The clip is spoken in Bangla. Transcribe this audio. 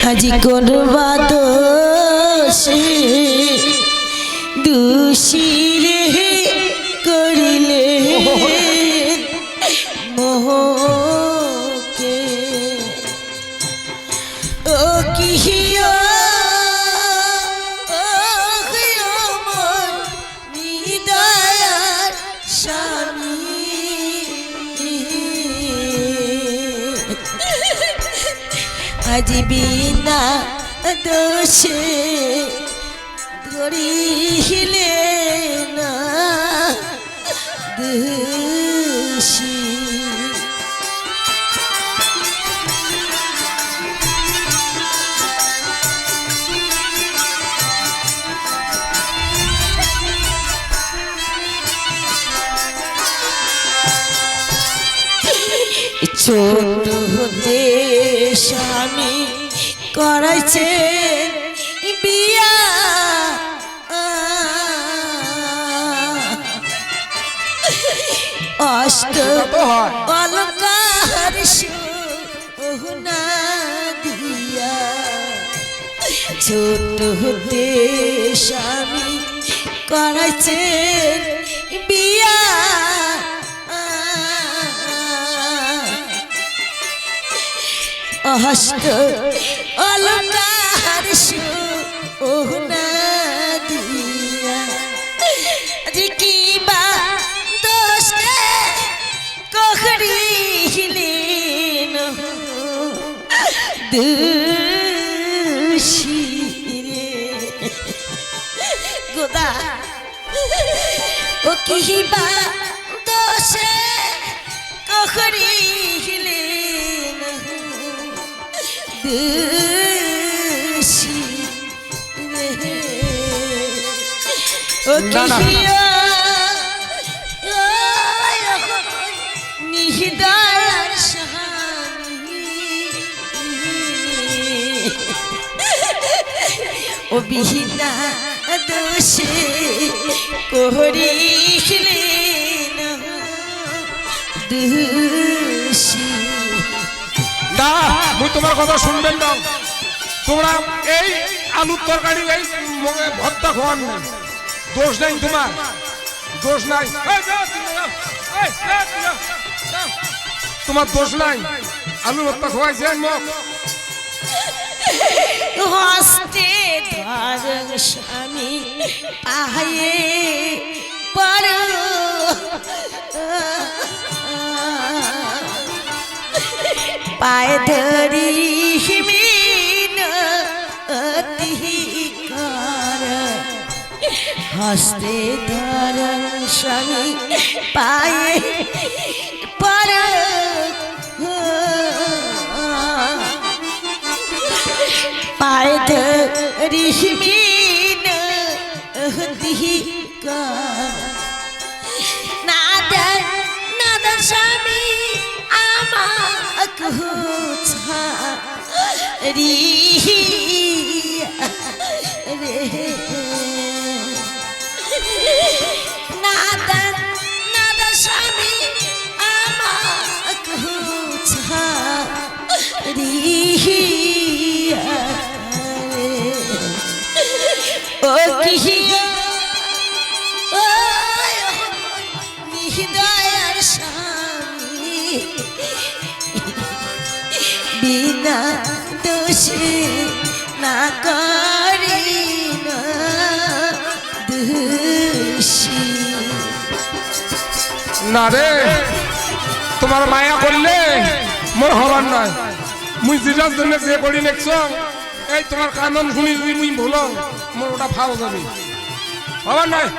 আজি করবা দোষে দোষীরে করিলে মোহকে ও কিহিয়া নিদয়ার স্বামী আজি বিনা দোষে ধরিলে না দোষী ছোট হতে স্বামী করেছে বিয়া অষ্ট অলঙ্কার সোনা দিয়া ছোট হতে স্বামী করেছে বিয়া অষ্ট অলঙ্কার সোনা দিয়া আজি কিবা দোষে কখরিলেন দোষী রে গোদা ও কিবা দোষে কখরিলেন দোষী রে ও কিহিয়া নিহিদার স্বামী ও বিহিনা দোষে করিলেন দোষী না মুই তোমার কথা শুনবেন না তোমরা এই আলুর তরকারি এই ভর্তা খাওয়ান দোষ নাই তোমার দোষ নাই তোমার দোষ নাই আলু ভর্তা খাওয়াইছেন মুখ হস্তে ধর স্বামী পায়ে পর পায়ে ধরি মিনতি কর হস্তে ধর স্বামী পায়ে পর পায়ে ধরি মিনতি কর নাদর নাদর স্বামী আমাকে ছাড়ি রে নাদর নাদর স্বামী আমাকে ছাড়ি ও কিহিয়া ও নিহিদার স্বামী বিনা দোষে না করি না দোষী না রে তোমার মায়া করলে মোর হবার নয় মুই জিরার জন্য যে করি নেছ এই তোমার কানন শুনি মুই ভুল মোর ওটা ফাও যাবে হবার নয়